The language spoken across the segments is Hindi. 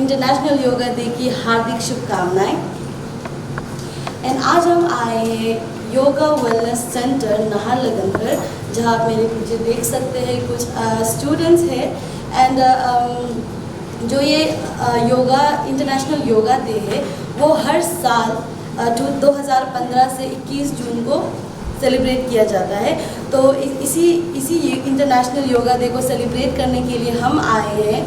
इंटरनेशनल योगा डे की हार्दिक शुभकामनाएं। एंड आज हम आए हैं योगा वेलनेस सेंटर नाहरलगुन, जहाँ आप मेरे पीछे देख सकते हैं कुछ स्टूडेंट्स हैं। एंड जो ये योगा इंटरनेशनल योगा डे है वो हर साल 2015 से 21 जून को सेलिब्रेट किया जाता है। तो इसी इंटरनेशनल योगा डे को सेलिब्रेट करने के लिए हम आए हैं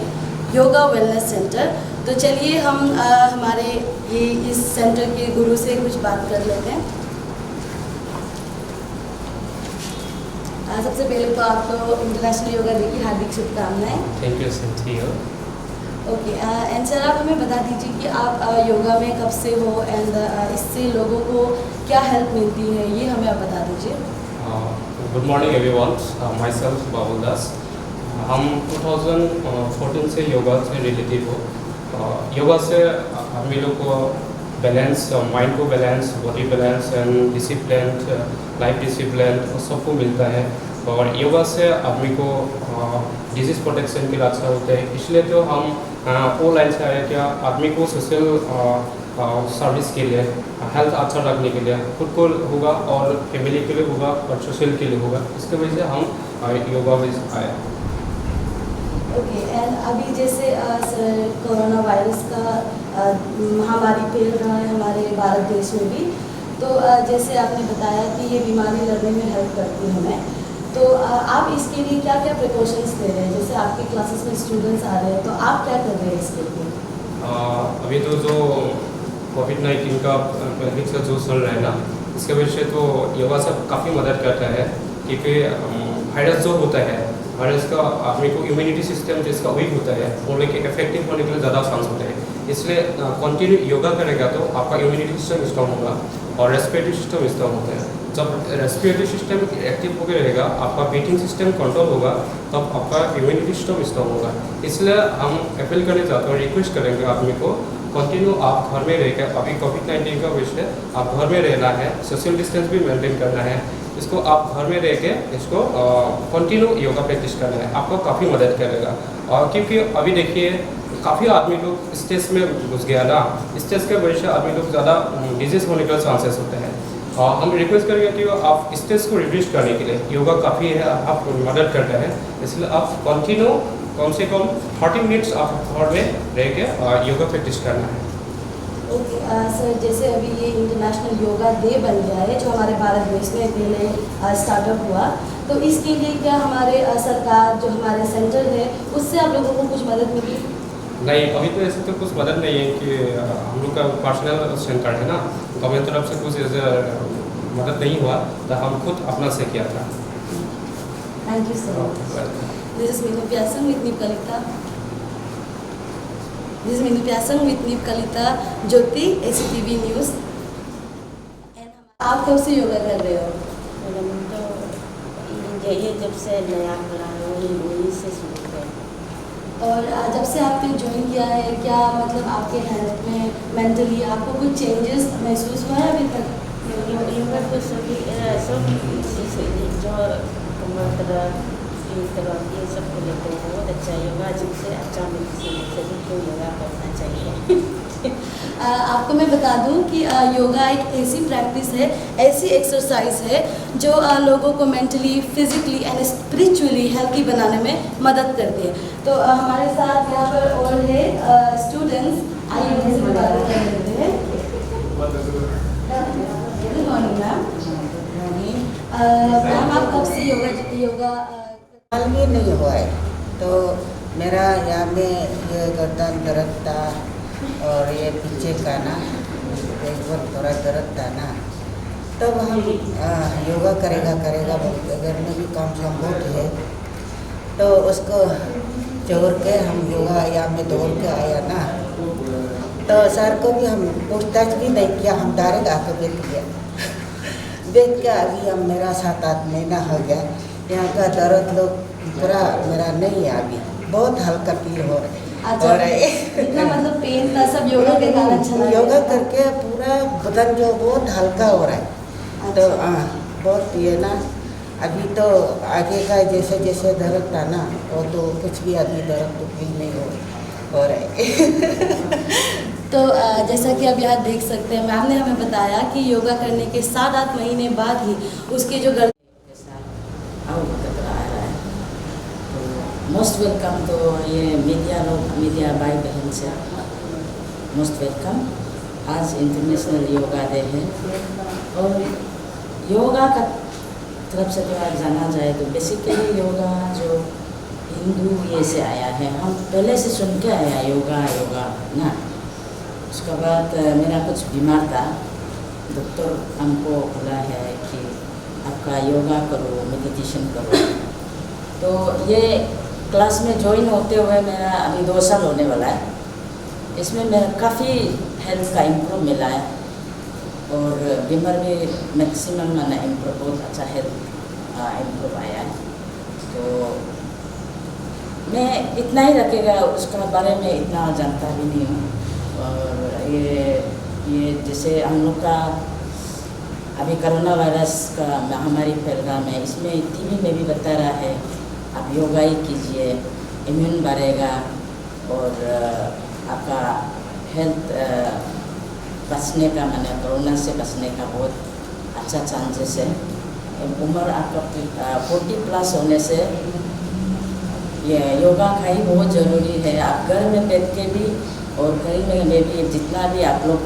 योगा वेलनेस सेंटर। तो चलिए हम हमारे ये इस सेंटर के गुरु से कुछ बात कर लेते हैं। सबसे पहले तो आपको इंटरनेशनल योगा डे की हार्दिक शुभकामनाएं। थैंक यू सेंथियो। ओके एंड सर, आप हमें बता दीजिए कि आप योगा में कब से हो एंड इससे लोगों को क्या हेल्प मिलती है, ये हमें आप बता दीजिए। Good morning everyone, myself Babul Das. हम 2014 से योगा से रिलेटेड हो। योगा से हम लोग को बैलेंस, माइंड को balance, body balance and discipline, life discipline सबको मिलता है। और योगा से आदमी को डिजीज़ प्रोटेक्शन के लिए अच्छा होता है। इसलिए तो हम वो लाइन से आए क्या आदमी को सोशल सर्विस के लिए, हेल्थ अच्छा रखने के लिए खुद को होगा और फैमिली के लिए होगा और सोशल के लिए होगा। इसके वजह से हम योगा में आए। ओके एंड अभी जैसे कोरोना वायरस का महामारी फैल रहा है हमारे भारत देश में भी, तो जैसे आपने बताया कि ये बीमारी लड़ने में हेल्प करती है हमें, तो आप इसके लिए क्या क्या प्रिकॉशंस ले रहे हैं? जैसे आपके क्लासेस में स्टूडेंट्स आ रहे हैं तो आप क्या कर रहे हैं इसके लिए? अभी तो जो कोविड-19 का पहले से जो चल रहा है ना, इसके वजह से तो योगा से काफ़ी मदद करता है। क्योंकि वायरस जो होता है, वायरस का आदमी को इम्यूनिटी सिस्टम जिसका वीक होता है वो लेके इफेक्टिव होने के लिए ज़्यादा चांस होता है। इसलिए कंटिन्यू योगा करेगा तो आपका इम्यूनिटी सिस्टम स्ट्रॉन्ग होगा और रेस्पिरेटरी सिस्टम स्ट्रॉन्ग होता है। जब रेस्पिरेटरी सिस्टम एक्टिव होकर रहेगा, आपका ब्रीथिंग सिस्टम कंट्रोल होगा, तब आपका इम्यूनिटी सिस्टम स्ट्रॉन्ग होगा। इसलिए हम अपील करने चाहते हैं, रिक्वेस्ट करेंगे आदमी को कंटिन्यू आप घर में रहकर, अभी कोविड-19 का वजह से आप घर में रहना है, सोशल डिस्टेंस भी मेंटेन करना है। इसको आप घर में रह के इसको कंटिन्यू योगा प्रैक्टिस करना है, आपको काफ़ी मदद करेगा। और क्योंकि अभी देखिए काफ़ी आदमी लोग स्ट्रेस में घुस गया ना, स्ट्रेस के वजह से आदमी लोग ज़्यादा डिजीज होने का चांसेस होते हैं। और हम रिक्वेस्ट करेंगे कि आप स्ट्रेस को रिड्यूस करने के लिए योगा काफ़ी है, आप मदद करता है। इसलिए आप कंटिन्यू कम से कम 30 मिनट्स आप घर में रह के योगा प्रैक्टिस करना है। ओके सर, जैसे अभी ये इंटरनेशनल योगा डे बन गया है जो हमारे भारत देश में पहले स्टार्टअप हुआ, तो इसके लिए क्या हमारे सरकार जो हमारे सेंटर है उससे आप लोगों को कुछ मदद मिली? नहीं, अभी तो ऐसे तो कुछ मदद नहीं है कि हम लोग का पर्सनल सेंटर है ना, गवर्नमेंट तरफ से कुछ ऐसे मदद नहीं हुआ, तो हम खुद अपना से किया था। Thank you sir. This is Meenu प्यासंग with नीपकलिता। This is Meenu प्यासंग with नीपकलिता Jyoti, ACTV news. आप कब से योगा कर रहे हो? तो ये जब से नया खुला है वही से शुरू किया। और जब से आपने ज्वाइन किया है, क्या मतलब आपके हेल्थ में मेंटली आपको कुछ चेंजेस महसूस हुआ है अभी तक? योगा तो सभी सब जो कमर दर्द, ये सब को लेते हैं, बहुत अच्छा योगा जिससे अच्छा मेडिसिन है, सभी को योगा करना चाहिए। आपको मैं बता दूं कि योगा एक ऐसी प्रैक्टिस है, ऐसी एक्सरसाइज है जो लोगों को mentally, physically and spiritually healthy बनाने में मदद करती है। तो हमारे साथ यहाँ पर और है स्टूडेंट्स, आइए उनसे बात कर लेते हैं। Good morning ma'am. मैम, आप कब से योगा हाल में नहीं हुआ है, तो मेरा यहाँ में ये गर्दन दर्द था और ये पीछे का ना एक बार थोड़ा दर्द था ना, तब हम योगा करेगा बोलते, घर में भी काम बहुत है, तो उसको जोड़ के हम योगा यहाँ में दौड़ के आया ना, तो सर को भी हम पूछताछ भी नहीं किया, हम डायरेक्ट आकर बैठ गया। देख के अभी हम मेरा 7-8 महीना हो गया, यहाँ का दर्द लोग पूरा मेरा नहीं है, अभी बहुत हल्का फील हो रहा है। अच्छा, इतना मतलब पेन था सब योगा के कारण चला गया? योगा करके पूरा बदन जो बहुत हल्का हो रहा है। तो बहुत ये ना अभी तो आगे का जैसे जैसे दर्द था ना, वो तो कुछ भी अभी दर्द तो फील नहीं हो रही। हो रहे। तो जैसा कि अब यहाँ देख सकते हैं, मैम ने हमें बताया कि योगा करने के 7-8 महीने बाद ही उसके जो गर्दन के साथ और खतरा आ रहा है। तो मोस्ट वेलकम। तो ये मीडिया भाई बहन से मोस्ट वेलकम। आज इंटरनेशनल योगा डे है और योगा का तरफ से तो आज जाना जाए तो बेसिकली योगा जो हिंदू ये से आया है, हम पहले से सुन के आया योगा ना। उसके बाद मेरा कुछ बीमार था, डॉक्टर हमको बोला है कि आपका योगा करो, मेडिटेशन करो। तो ये क्लास में ज्वाइन होते हुए मेरा अभी 2 साल होने वाला है। इसमें मेरा काफ़ी हेल्थ का इम्प्रूव मिला है और बीमार भी मैक्सिमम मैंने इम्प्रूव, बहुत अच्छा हेल्थ इम्प्रूव आया है। तो मैं इतना ही रखेगा, उसका बारे में इतना जानता भी नहीं हूँ। और ये जैसे हम लोग का अभी कोरोना वायरस का महामारी फैल रहा है, इसमें टीवी में भी बता रहा है आप योगा ही कीजिए, इम्यून बढ़ेगा और आपका हेल्थ बचने का, माने कोरोना से बचने का बहुत अच्छा चांसेस है। उम्र आपका 40+ होने से ये योगा का ही बहुत ज़रूरी है। आप घर में बैठ के भी और घर में भी जितना भी आप लोग,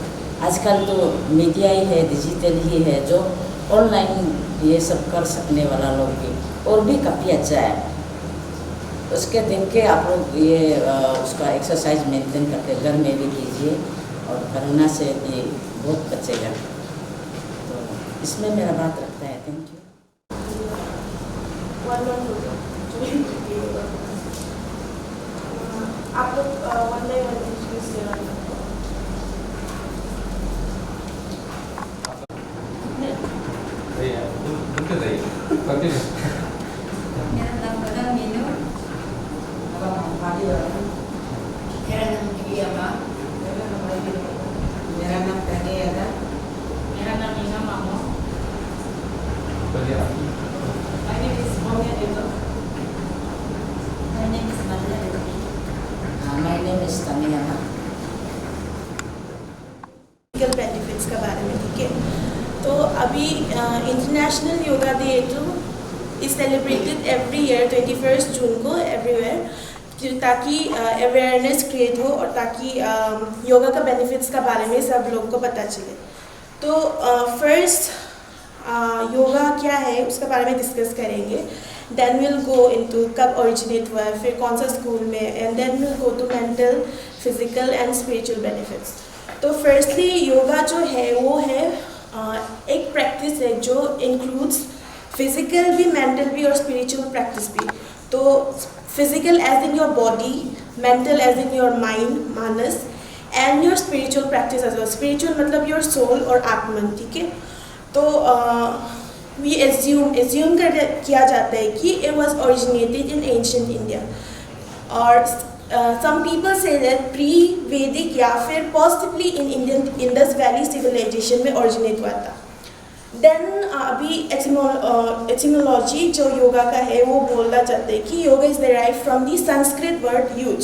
आजकल तो मीडिया ही है, डिजिटल ही है, जो ऑनलाइन ये सब कर सकने वाला लोग भी और भी काफ़ी अच्छा है। उसके देख के आप लोग ये उसका एक्सरसाइज मेंटेन करके घर में भी कीजिए और कोरोना से भी बहुत बचेगा। तो इसमें मेरा बात रखता है। Thank you. आप लोग वन बाय वन इंट्रोड्यूस करना। मेरा नाम बदा मीनू। मेरा नाम दिव्या माँ। मेरा नाम प्रज्ञा। मेरा नाम मीना मामो। My name is Monia Deva. My name is Maria Devi. My name is Tamiya। Physical benefits के बारे में, ठीक है। तो अभी international yoga day is celebrated every year 21 जून को एवरीवेयर, ताकि अवेयरनेस क्रिएट हो और ताकि योगा का बेनिफिट्स के बारे में सब लोग को पता चले। तो फर्स्ट योगा क्या है उसके बारे में डिस्कस करेंगे। देन विल गो इनटू कब ओरिजिनेट हुआ है, फिर कौन सा स्कूल में, and then will go to mental, physical and spiritual benefits. तो फर्स्टली योगा जो है वो है एक प्रैक्टिस है जो इंक्लूड्स फिजिकल भी, मेंटल भी और स्पिरिचुअल प्रैक्टिस भी। तो physical as in your body, mental as in your mind, मानस, and your spiritual practice as well. Spiritual मतलब योर सोल और आत्मन, ठीक है। तो वी एज्यूम किया जाता है कि it was originated in ancient India और some people say that pre-Vedic या फिर possibly in Indian Indus Valley civilization में originate हुआ था। Then अभी etymology जो योगा का है वो बोलना चाहते हैं कि yoga is derived from the Sanskrit word use,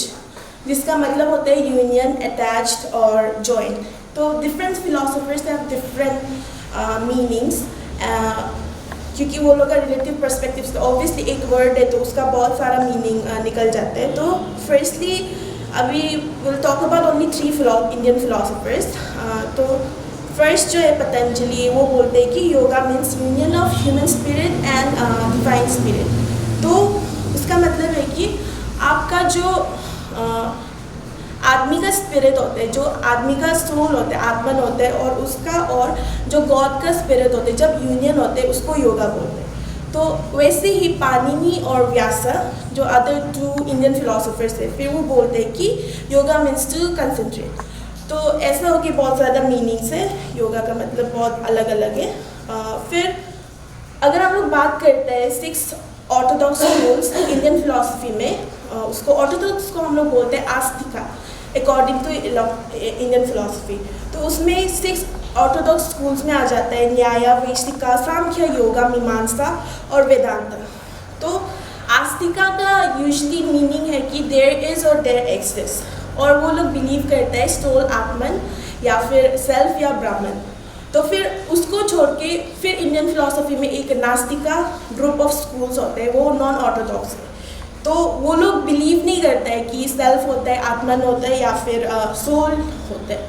जिसका मतलब होता है union, attached और joint। तो different philosophers have different meanings क्योंकि वो लोग का रिलेटिव परस्पेक्टिव से ऑब्वियसली एक वर्ड है तो उसका बहुत सारा मीनिंग निकल जाता है। तो फर्स्टली अभी will talk about only 3 Indian philosophers. तो फर्स्ट जो है पतंजलि, वो बोलते हैं कि yoga means union of human spirit and divine spirit. तो उसका मतलब है कि आपका जो आदमी का स्पिरिट होता है, जो आदमी का सोल होता है, आत्मन होता है, और उसका और जो गॉड का स्पिरिट होता है, जब यूनियन होते हैं उसको योगा बोलते हैं। तो वैसे ही पाणिनि और व्यासा जो अदर 2 इंडियन फिलोसोफर्स है, फिर वो बोलते हैं कि योगा मीन्स टू कंसंट्रेट। तो ऐसा हो कि बहुत ज़्यादा मीनिंग्स है, योगा का मतलब बहुत अलग अलग है। फिर अगर हम लोग बात करते हैं 6 ऑर्थोडॉक्स स्कूल्स इंडियन फिलोसफी में, उसको ऑर्थोडॉक्स को हम लोग बोलते हैं astika according to Indian philosophy. तो उसमें 6 ऑर्थोडॉक्स स्कूल्स में आ जाता है न्याय, वैशिका, सांख्य, योगा, मीमांसा और वेदांत। तो आस्तिका का यूजुअली मीनिंग है कि देयर इज और देयर एग्जिस्ट, और वो लोग बिलीव करते हैं सोल आत्मन या फिर सेल्फ या ब्राह्मण। तो फिर उसको छोड़ के फिर इंडियन फिलॉसफी में एक नास्तिका ग्रुप ऑफ स्कूल्स होते हैं, वो नॉन ऑर्थोडॉक्स है। तो वो लोग बिलीव नहीं करते हैं कि सेल्फ होता है, आत्मन होता है या फिर सोल होता है।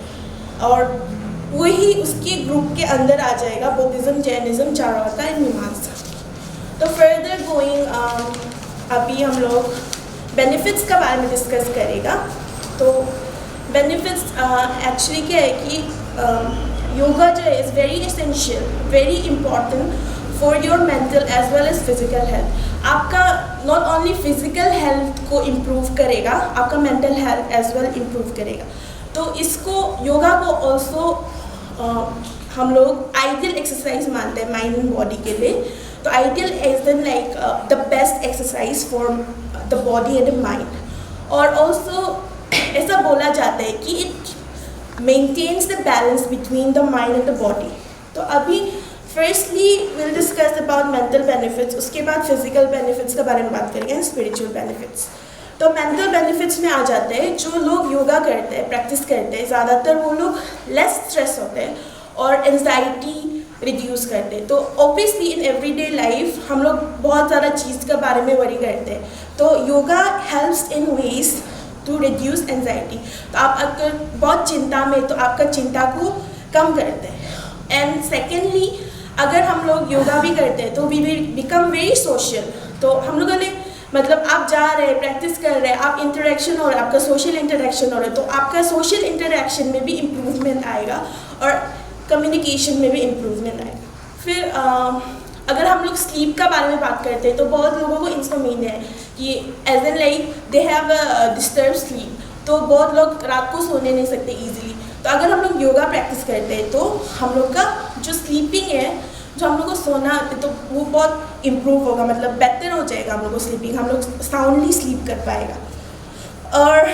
और वही उसके ग्रुप के अंदर आ जाएगा बुद्धिज़्म, जैनिज़्म, चारवाका एंड मीमांसा। तो फर्दर गोइंग अभी हम लोग बेनिफिट्स के बारे में डिस्कस करेगा। तो बेनिफिट्स एक्चुअली क्या है कि योगा जो है is very essential, very important for your mental as well as physical health. आपका नॉट ओनली फिजिकल हेल्थ को इम्प्रूव करेगा, आपका mental health as well improve करेगा। तो इसको योगा को ऑल्सो हम लोग आइडियल एक्सरसाइज मानते हैं माइंड एंड बॉडी के लिए। तो ideal is then like the best exercise for the body and the mind. और ऑल्सो ऐसा बोला जाता है कि it maintains the balance between the mind and the body. तो अभी firstly will discuss about mental benefits, उसके बाद फिजिकल बेनिफिट्स के बारे में बात करेंगे एंड स्पिरिचुअल बेनिफिट्स। तो मेंटल बेनिफिट्स में आ जाते हैं, जो लोग योगा करते हैं, प्रैक्टिस करते हैं, ज़्यादातर वो लोग लेस स्ट्रेस होते हैं और एंजाइटी रिड्यूस करते हैं। तो ऑब्वियसली इन एवरीडे लाइफ हम लोग बहुत ज़्यादा चीज़ के बारे में वरी करते हैं। तो yoga helps in ways to reduce anxiety. तो आप अगर बहुत चिंता में, तो आपका चिंता को कम करते हैं। एंड सेकेंडली अगर हम लोग योगा भी करते हैं तो we will become very social. तो हम लोगों ने मतलब आप जा रहे हैं, प्रैक्टिस कर रहे हैं, आप इंटरेक्शन हो रहा है, आपका सोशल इंटरेक्शन हो रहा है, तो आपका सोशल इंटरेक्शन में भी इम्प्रूवमेंट आएगा और कम्युनिकेशन में भी इम्प्रूवमेंट आएगा। फिर अगर हम लोग स्लीप का बारे में बात करते हैं तो बहुत लोगों को इंसोम्निया है कि as in like they have disturb sleep. तो बहुत लोग रात को सोने नहीं सकते ईजिली। तो अगर हम लोग योगा प्रैक्टिस करते हैं तो हम लोग का जो स्लीपिंग है, जो हम लोग को सोना आते तो वो बहुत इम्प्रूव होगा, मतलब बेहतर हो जाएगा हम लोग को स्लीपिंग, हम लोग साउंडली स्लीप कर पाएगा। और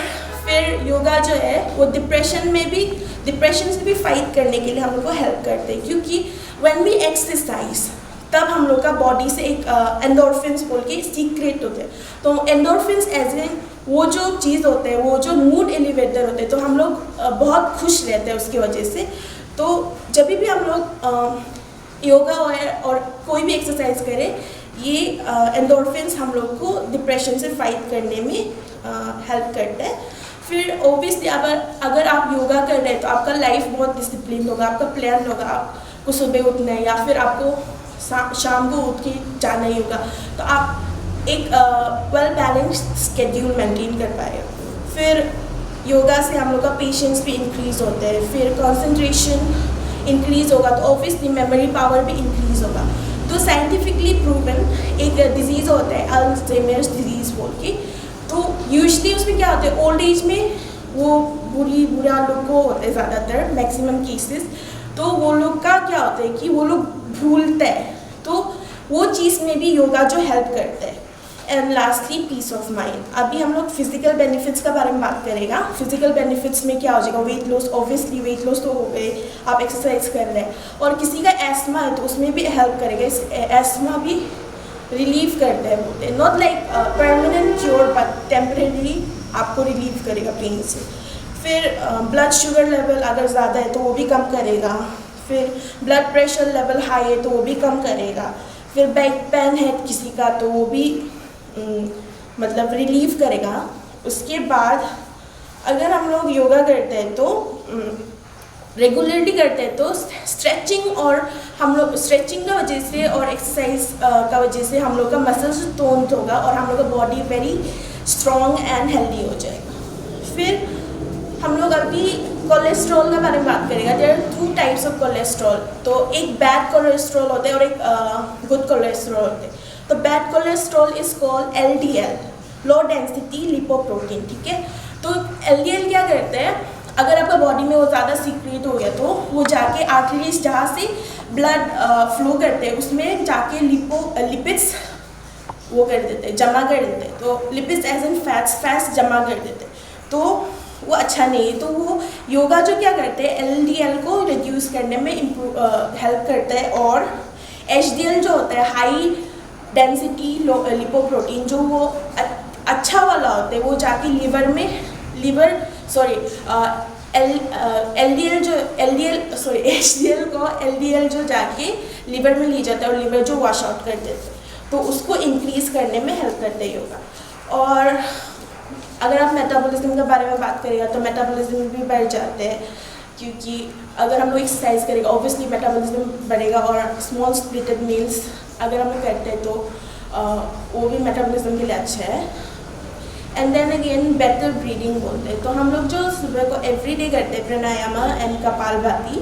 फिर योगा जो है वो डिप्रेशन से भी फाइट करने के लिए हम लोग को हेल्प करते हैं, क्योंकि व्हेन वी एक्सरसाइज तब हम लोग का बॉडी से एक एंडोर्फिन्स बोल के सीक्रेट होते हैं। तो एंडोर्फिन्स एज ए वो जो चीज़ होते हैं, वो जो मूड एलिवेटर होते हैं, तो हम लोग बहुत खुश रहते हैं उसकी वजह से। तो जब भी हम लोग योगा और कोई भी एक्सरसाइज करें, ये एंडोर्फिन्स हम लोग को डिप्रेशन से फाइट करने में हेल्प करता है। फिर ओबियसली अगर आप योगा कर रहे हैं तो आपका लाइफ बहुत डिसिप्लिन होगा, आपका प्लान होगा, आपको सुबह उठना है या फिर आपको शाम को उठ के जाना ही होगा। तो आप एक वेल बैलेंस्ड स्केड्यूल मेंटेन कर पाएगा। फिर योगा से हम लोग का पेशेंस भी इंक्रीज होता है, फिर कंसंट्रेशन इंक्रीज होगा, तो ऑब्वियसली मेमोरी पावर भी इंक्रीज होगा। तो साइंटिफिकली प्रूवन एक डिजीज़ होता है अल्जाइमर्स डिजीज़ बोल के। तो यूजुअली उसमें क्या होता है, ओल्ड एज में वो बुरा लोग को होते हैं ज़्यादातर मैक्सिमम केसेस। तो वो लोग का क्या होता है कि वो लोग भूलते हैं, तो वो चीज़ में भी योगा जो हेल्प करता है। And lastly peace of mind. अभी हम लोग फिजिकल बेनिफिट्स के बारे में बात करेगा। फिजिकल बेनिफिट्स में क्या हो जाएगा, weight loss, obviously weight loss तो हो गए, आप एक्सरसाइज कर रहे हैं। और किसी का एस्थमा है तो उसमें भी हेल्प करेगा, इस एस्थमा भी रिलीव करता है बोलते हैं, not like permanent cure but temporary आपको रिलीव करेगा पेन से। फिर ब्लड शुगर लेवल अगर ज़्यादा है तो वो भी कम करेगा। फिर ब्लड प्रेशर लेवल हाई है तो वो भी कम करेगा। फिर बैक पेन है किसी का तो वो भी मतलब रिलीव करेगा। उसके बाद अगर हम लोग योगा करते हैं तो रेगुलरली करते हैं तो स्ट्रेचिंग, और हम लोग स्ट्रेचिंग का वजह से और एक्सरसाइज का वजह से हम लोग का मसल्स टोन होगा और हम लोग का body very strong and healthy हो जाएगा। फिर हम लोग अभी कोलेस्ट्रॉल के बारे में बात करेंगे। There are 2 types of cholesterol. तो एक बैड कोलेस्ट्रॉल होता है और एक गुड कोलेस्ट्रॉल होता है। तो bad cholesterol is called LDL, low density lipoprotein, ठीक है। तो LDL क्या करते हैं, अगर आपका बॉडी में वो ज़्यादा सीक्रेट हो गया तो वो जाके आर्टरीज जहाँ से ब्लड फ्लो करते हैं उसमें जाके लिपिड्स वो कर देते हैं, जमा कर देते हैं। तो लिपिड्स एज एन फैट्स जमा कर देते हैं, तो वो अच्छा नहीं है। तो वो योगा जो क्या करते हैं, LDL को रिड्यूस करने में हेल्प करता है। और HDL जो होता है, हाई डेंसिटी लिपोप्रोटीन, जो वो अच्छा वाला होता है, वो जाके लिवर HDL को LDL जो जाके लिवर में ले जाता है और लिवर जो वॉश आउट कर देते हैं, तो उसको इंक्रीज़ करने में हेल्प करता है योगा। और अगर आप मेटाबॉलिज्म के बारे में बात करेगा तो मेटाबॉलिज्म भी बढ़ जाते हैं, क्योंकि अगर हम लोग एक्सरसाइज करेगा ऑब्वियसली मेटाबॉलिज्म बढ़ेगा। और स्मॉल स्प्लिटेड मील्स अगर हम लोग करते हैं तो वो भी मेटाबॉलिज्म के लिए अच्छा है। And then again better breathing बोलते हैं, तो हम लोग जो सुबह को एवरीडे करते हैं प्राणायाम एंड कपालभाति,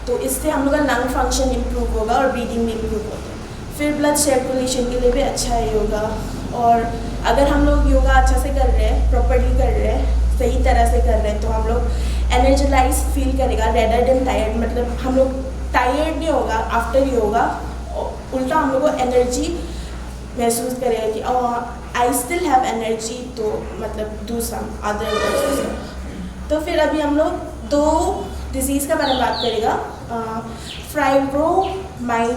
तो इससे हम लोग का लंग फंक्शन इम्प्रूव होगा और ब्रीदिंग भी इम्प्रूव होगा। फिर ब्लड सर्कुलेशन के लिए भी अच्छा है योगा। और अगर हम लोग योगा अच्छा से कर रहे हैं, प्रॉपर्ली कर रहे हैं, सही तरह से कर रहे हैं, तो हम लोग एनर्जेटाइज फील करेगा रेदर देन टायर्ड। मतलब हम लोग टायर्ड नहीं होगा आफ्टर योगा, उल्टा हम लोग को एनर्जी महसूस करेगा कि आई स्टिल हैव एनर्जी, तो मतलब डू सम अदर। तो फिर अभी हम लोग 2 डिजीज़ का बारे में बात करेगा, फाइब्रोमाइल्जिया,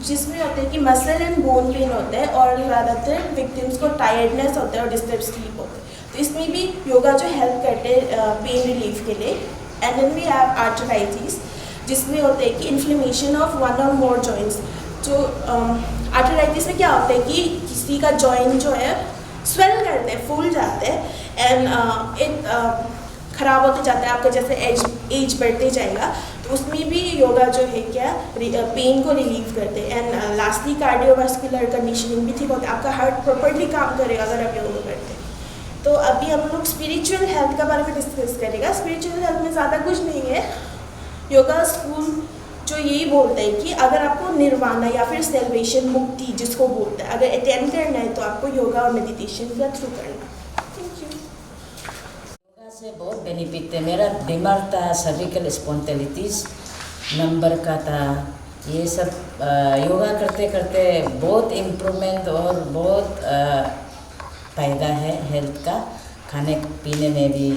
जिसमें होता है कि मसल एंड बोन पेन होता है और ज़्यादातर विक्टिम्स को टायर्डनेस होता है और डिस्टर्ब स्लीप होता है। तो इसमें भी योगा जो हेल्प करते हैं पेन रिलीफ के लिए। And then we have arthritis, जिसमें होता है कि इन्फ्लेमेशन ऑफ 1 और मोर जॉइंट्स। जो आर्थराइटिस में क्या होता है कि किसी का जॉइंट जो है स्वेल करते हैं, फूल जाते हैं एंड ख़राब होते जाता है आपका, जैसे एज बढ़ते जाएगा। तो उसमें भी योगा जो है क्या पेन को रिलीव करते हैं। एंड लास्टली कार्डियोवास्कुलर कंडीशनिंग भी ठीक होता है, आपका हार्ट प्रॉपर्ली काम करेगा अगर आप योगा करते हैं। तो अभी हम लोग स्पिरिचुअल हेल्थ के बारे में डिस्कस करेगा। स्पिरिचुअल हेल्थ में ज़्यादा कुछ नहीं है। योगा स्कूल जो यही बोलता है कि अगर आपको निर्वाणा या फिर सेल्वेशन, मुक्ति जिसको बोलते हैं, अगर अटेम्प्ट करना है तो आपको योगा और मेडिटेशन का थ्रू करना। Thank you. योगा से बहुत बेनिफिट है। मेरा बीमार था, सर्विकल स्पॉन्टेलिटिस नंबर का था, ये सब योगा करते करते बहुत इम्प्रूवमेंट और बहुत फायदा है हेल्थ का, खाने पीने में भी,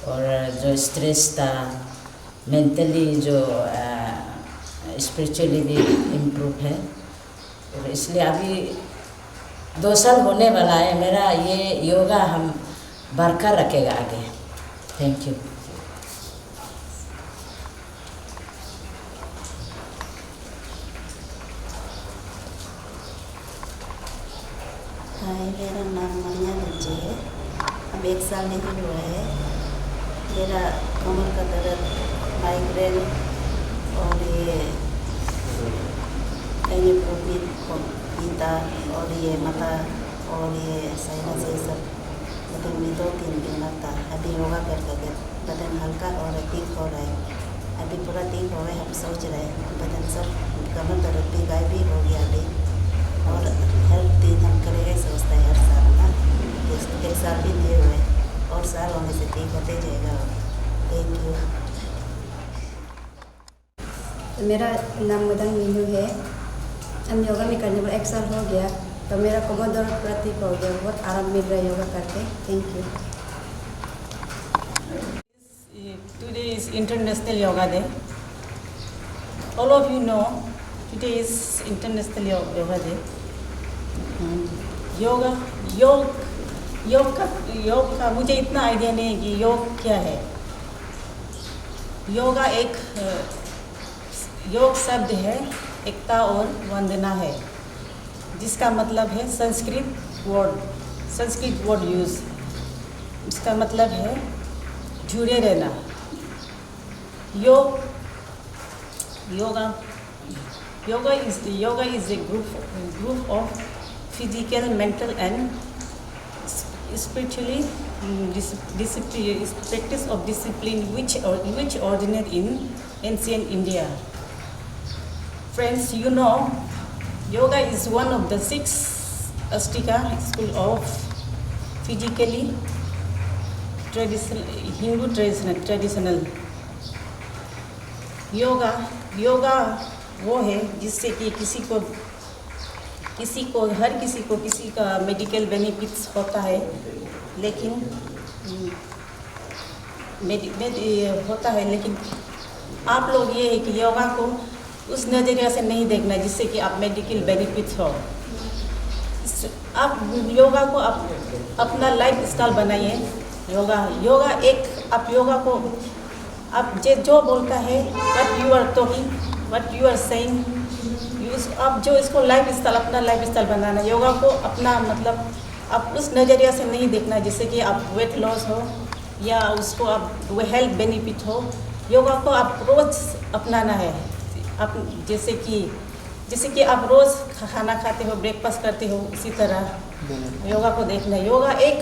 और जो स्ट्रेस था, मेंटली जो स्पिरिचुअली भी इम्प्रूव है। और इसलिए अभी 2 साल होने वाला है मेरा, ये योगा हम बरकरार रखेगा आगे। Thank you. हाय, मेरा नाम मनिया बच्चे है। अब 1 साल नहीं हुआ है। मेरा कमर का दर्द, माइग्रेन और ये पीता और ये माथा और ये साइनस, ये सब बदन में 2-3 दिन लगता। अभी योगा करके बदन हल्का और ठीक हो रहा है। अभी पूरा ठीक हो रहा है। हम सोच रहे हैं बदन सब कमर दर्द भी गायब भी हो गया अभी। और हर दिन हम करेंगे, सोचते हैं हर साल ना, 1 साल भी नहीं हुए और साल होने से ठीक होते जाएगा। Thank you. मेरा नाम मदन मीनू है। हम योगा में करने पर 1 साल हो गया, तो मेरा कमर दर्द पूरा ठीक हो गया। बहुत आराम मिल रहा है योगा करके। Thank you. Today is International Yoga Day. All of you know today is International Yoga Day. योग का मुझे इतना आइडिया नहीं है कि योग क्या है। योग शब्द है एकता और वंदना है, जिसका मतलब है संस्कृत वर्ड यूज़। इसका मतलब है जुड़े रहना। Yoga is a group of physical, mental and spiritually practice of discipline which originated in ancient India. Friends, you know, yoga is one of the 6 Astika school of physically Hindu traditional yoga वो है जिससे कि हर किसी का मेडिकल बेनिफिट्स होता है, लेकिन आप लोग ये है कि योगा को उस नज़रिया से नहीं देखना जिससे कि आप मेडिकल बेनिफिट्स हो। आप योगा को आप अपना लाइफ स्टाइल बनाइए योगा एक आप योगा को आप जो बोलता है what you are talking what you are saying आप जो इसको अपना लाइफ स्टाइल बनाना योगा को अपना मतलब आप उस नज़रिया से नहीं देखना जैसे कि आप वेट लॉस हो या उसको आप वो हेल्थ बेनिफिट हो। योगा को आप रोज़ अपनाना है। आप जैसे कि आप रोज़ खाना खाते हो ब्रेकफास्ट करते हो इसी तरह योगा को देखना है। योगा एक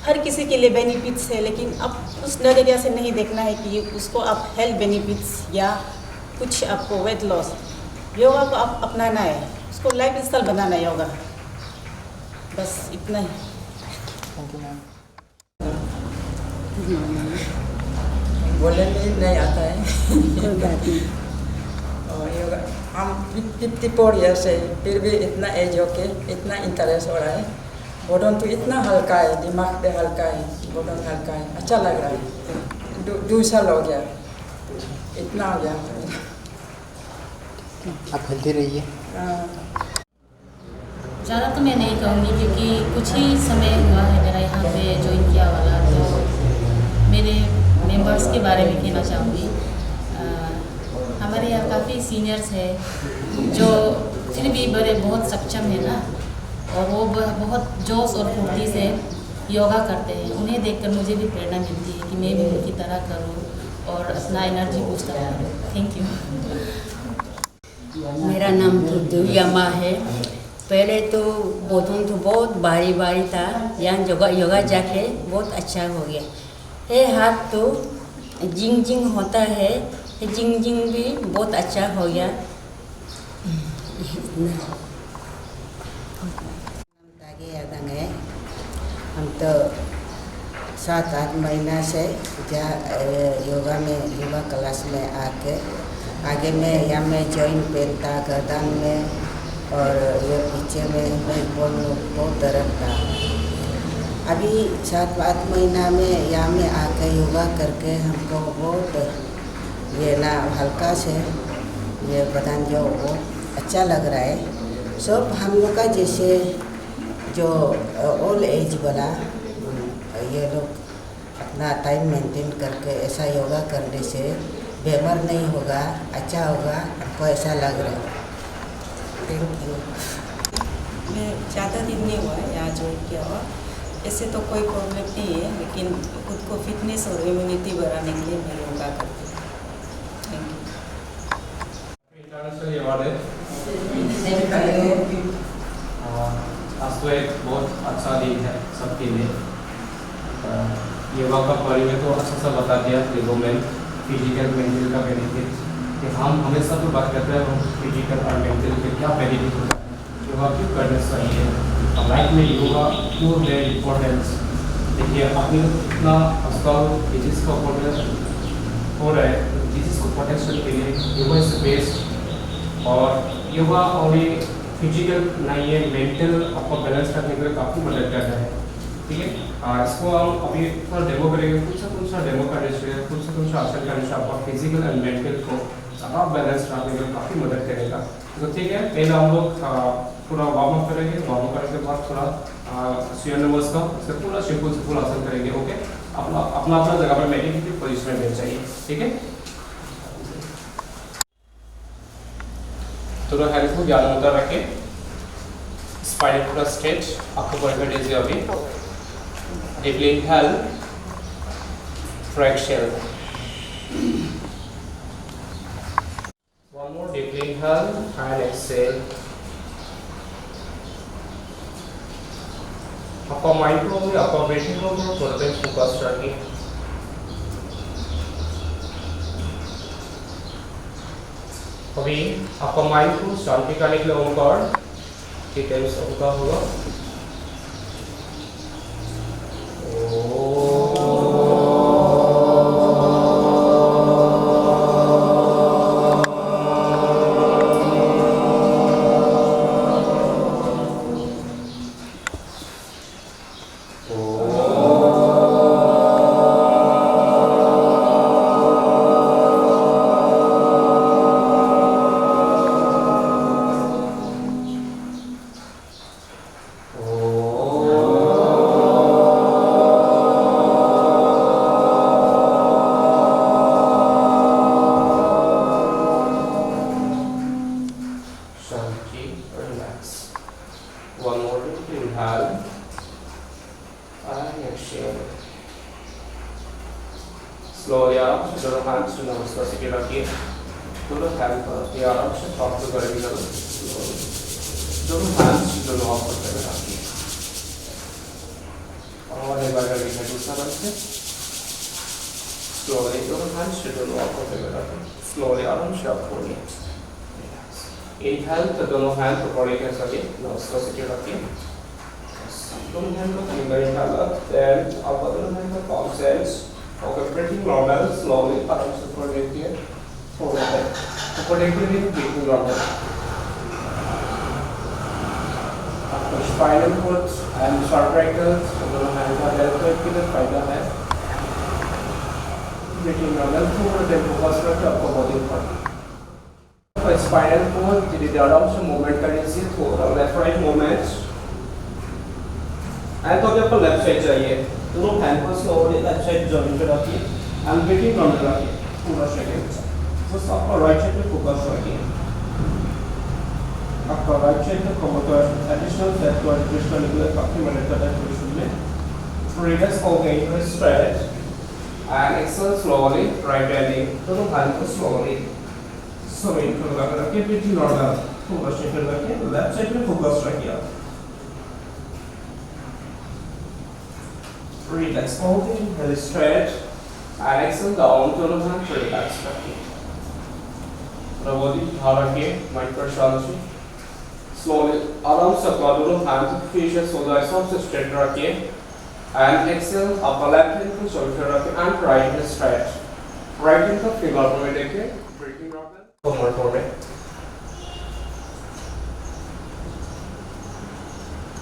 हर किसी के लिए बेनिफिट्स है लेकिन आप उस नज़रिया से नहीं देखना है कि उसको आप हेल्थ बेनिफिट्स या कुछ आपको वेट लॉस। योगा को आप अपनाना है, उसको लाइफ स्टाइल बनाना है योगा, बस इतना ही। Thank you ma'am. बोलने में नहीं आता है। कोई बात नहीं। और योगा हम 54 ईयर्स है फिर भी इतना एज होके इतना इंटरेस्ट हो रहा है। बदन तो इतना हल्का है, दिमाग पे हल्का है, बदन हल्का है, अच्छा लग रहा है। 2 साल हो गया, इतना हो गया। आप हेल्दी रहिए। ज़्यादा तो मैं नहीं कहूँगी क्योंकि कुछ ही समय हुआ है मेरा यहाँ पे ज्वाइन किया वाला, तो मेरे मेंबर्स के बारे में कहना चाहूँगी। हमारे यहाँ काफ़ी सीनियर्स हैं जो फिर भी बहुत सक्षम है ना, और वो बहुत जोश और फुर्ती से योगा करते हैं। उन्हें देखकर मुझे भी प्रेरणा मिलती है कि मैं भी उनकी तरह करूँ और अपना एनर्जी बूस्ट करूँ। Thank you. मेरा नाम तो दुर्यामा है। पहले तो बदन तो बहुत भारी था, यहाँ योगा जाके बहुत अच्छा हो गया है। हाथ तो जिंग होता है, जिंग भी बहुत अच्छा हो गया। हम तो 7-8 महीना से योगा क्लास में आगे में यहाँ में जॉइंट पेन था गर्दन में और ये पीछे में बहुत दर्द था। अभी 7-8 महीना में यहाँ में आके योगा करके हमको बहुत ये ना हल्का से ये बदन जो बहुत अच्छा लग रहा है। सब हम लोग का जैसे जो ओल्ड एज वाला ये लोग अपना टाइम मेंटेन करके ऐसा योगा करने से बीमार नहीं होगा, अच्छा होगा, हमको ऐसा लग रहा है। Thank you. मैं ज़्यादा दिन नहीं हुआ यहाँ ज्वाइन किया हुआ, ऐसे तो कोई प्रॉब्लम नहीं है लेकिन खुद को फिटनेस और इम्यूनिटी बढ़ाने के लिए मैं योगा करती हूँ। Thank you. इंटरनेशनल अवार्ड है। आज तो एक बहुत अच्छा दिन है सबके लिए। योगा का बारे में तो अच्छा सा बता दिया वुमेन फिजिकल मेंटल का बेनिफिट कि हम हमेशा तो बात करते हैं हम फिजिकल और मेंटल के क्या बेनिफिट होता है, योगा क्यों करना चाहिए, लाइफ में योगा क्यों है इम्पोर्टेंस। देखिए आपने इतना अस्पताल डिजीज़ का हो रहा है, डिजीज़ को पोटेंशियल के लिए योगा इज बेस्ट। और योगा ओनली फिजिकल नहीं है, मेंटल आपको बैलेंस रखने के लिए काफ़ी मदद करता है। ठीक है, इसको हम अभी थोड़ा डेमो करेंगे, कुछ सा डेमो करने से कुछ सा आसन करने से आपका फिजिकल एंड मेंटल को आप बैलेंस रखने के लिए काफ़ी मदद करेगा। तो ठीक है, पहले हम लोग पूरा वार्म अप करेंगे, वार्म अप करने के बाद थोड़ा सूर्य नमस्कार से पूरा सिंपल से फुल आसन करेंगे। ओके, अपना जगह पर मेडिटेटिव पोजीशन में बैठ जाइए। ठीक है, थोड़ा हेल्थ को ज्ञान मुद्रा रखें, स्पाइन पूरा स्ट्रेच, आपको बड़े दीजिए। अभी deeply inhale, exhale. One more deeply inhale and exhale. आपका माइंड को भी आपका ब्रीथिंग को थोड़ा सा फोकस रखिए। अभी आपका माइंड को शांति करने के लिए ओंकार की टाइम्स ओंकार होगा। जो नमस्कार सीखे रखिए, दोनों हैंड पर ये आराम से प्रॉपर करेंगे जब दोनों हैंड्स दोनों आप करते हुए रखिए और एक बार करेंगे दूसरा रंग से स्लोली दोनों हैंड्स दोनों आप करते हुए रखिए, स्लोली आराम से आप खोलिए, इनहेल तो दोनों हैंड को पकड़ के सके नमस्कार सीखे रखिए, दोनों हैंड को फिंगर इनहेलर, then आप दोनों हैंड को palm hands, okay, breathing normal, slowly आराम से ऊपर देखिए, थोड़ा सा ऊपर देखिए breathing normal, आपको spinal cord and cervicals दोनों हैंड का हेल्थ के लिए फायदा है, breathing normal थोड़ा देर फोकस करके आपको बॉडी पर spinal cord धीरे-धीरे आराम से मूवमेंट करने से थोड़ा लेफ्ट राइट मूवमेंट्स एंड तो आपको लेफ्ट साइड चाहिए, दोनों हैंड को स्लोली लेफ्ट साइड जॉइंट पे रखिए एंड ब्रीथिंग नॉर्मल रखिए पूरा सेकंड, बस आपका राइट साइड पे फोकस रखिए, आपका राइट साइड पे कमर एडिशनल फैट को एडजस्ट करने के लिए काफी मदद करता है पोजीशन में, रिलैक्स हो गई stretch and exhale slowly right bending, दोनों हैंड को स्लोली स्विंग कर रखिए, ब्रीथिंग नॉर्मल पूरा सेकंड रखिए, लेफ्ट साइड पे फोकस रखिए, relax, holding, very straight, and exhale down, दोनों हाथ relax रखिए, बॉडी उठा रखिए, माइंड पर शांति, slowly आराम से अपना दोनों हाथ फेशियल सोजा सबसे straight रखिए, and exhale अपना left hand को shoulder रखिए, and right hand straight, right hand का फिंगर पर देखिए, breathing normal, कमर पर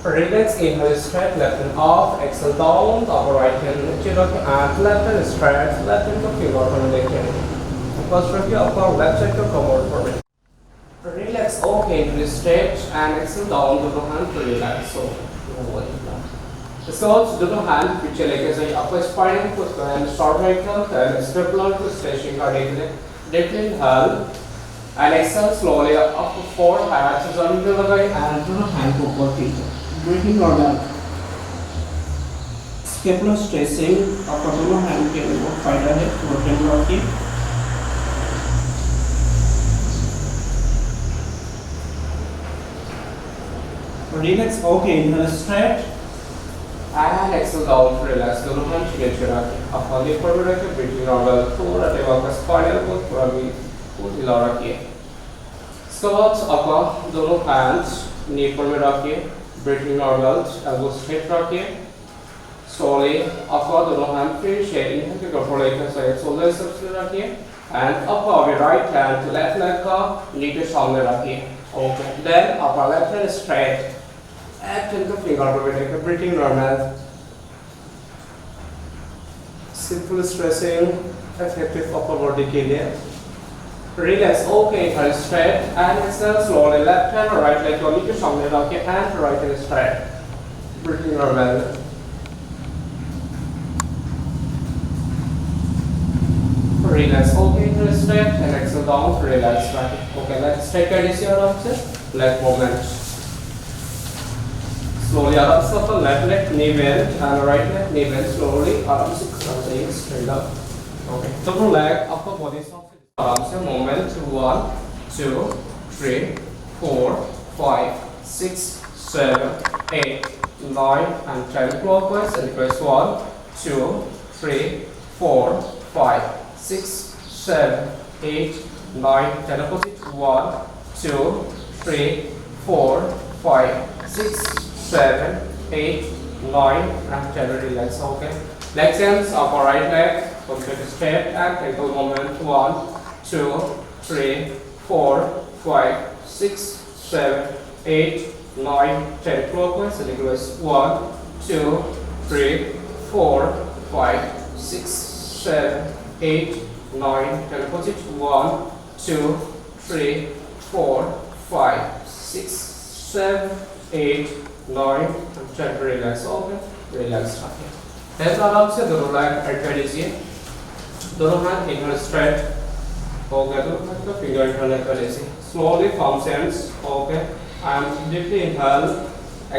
relax, inhale straight, left hand off, exhale down, upper right hand नीचे रखें and left hand straight, left hand को फिंगर पर देखें, फर्स्ट रखिए upper left side को कमर पर relax, okay, inhale straight and exhale down, दोनों hand relax, so इसके बाद दोनों hand पीछे लेके जाइए, आपको spinal को and cervical and scapular को stretching करने के लिए, deeply inhale and exhale slowly up to forehead, जमीन पे लगाइए and दोनों hand को ऊपर खींचो, breathing normal, scapular stretching, आपका दोनों हैंड के लिए बहुत फायदा है, रोटेट रखिए, relax, okay, inhale straight, and exhale down, relax, दोनों हैंड नीचे रखिए, आपका नीचे पर रखिए, breathing normal, थोड़ा दिमाग का spinal को थोड़ा भी हिला रखिए, इसके बाद आपका दोनों hands नी पर रखिए, breathing normal, elbow straight रखिए, slowly आपका दोनों hand फिर से इनहेल के ऊपर लेकर साइड शोल्डर सबसे रखिए, and आपका अभी right hand left leg का नी के सामने रखिए, okay, then आपका left hand straight, left hand का फिंगर पर बैठेगा, breathing normal, simple stretching, effective upper body के लिए, relax, okay, inhale straight and exhale slowly, left hand or right leg को नीचे सामने रखिए and right hand straight, breathing normal, relax, okay, inhale straight and exhale down, relax, right, okay, let's take a easy आराम से, leg movement, slowly आराम से अपना left leg knee bend and right leg knee bend slowly आराम से कर जाइए straight up, okay, दोनों leg आपका body आराम से movement 1 2 3 4 5 6 7 8 9 and 10 clockwise and press 1 2 3 4 5 6 7 8 9 10 opposite 1 2 3 4 5 6 7 8 9 and 10 relax, okay, legs ends upper right leg complete straight and ankle movement 1 2 3 4 5 6 7 8 9 10 clockwise and equals 1 2 3 4 5 6 7 8 9 10 opposite 1 2 3 4 5 6 7 8 9 and 10 relax, okay, relax रखिए, ऐसा आराम से दोनों लाइन ऐड कर लीजिए, दोनों हाथ इनर स्ट्रेट हो गया, दोनों हाथ का फिंगर इंटरनेट कर लीजिए, slowly palm hands, okay, and deeply inhale,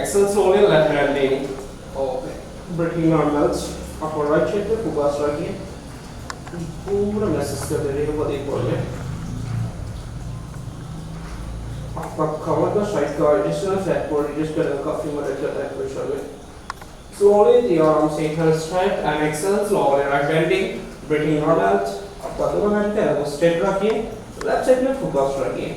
exhale slowly left handing, okay, breathing normals, upper right side पे फोकस रखिए, पूरा महसूस करते रहिए बॉडी को में आपका कमर का साइड का एडिशनल फैट को रिड्यूस करने का काफी मदद करता है पोजीशन में slowly the arms inhale straight and exhale slowly right bending breathing normal आपका दोनों हैंड पे वो स्ट्रेट रखिए लेफ्ट साइड में फोकस रखिए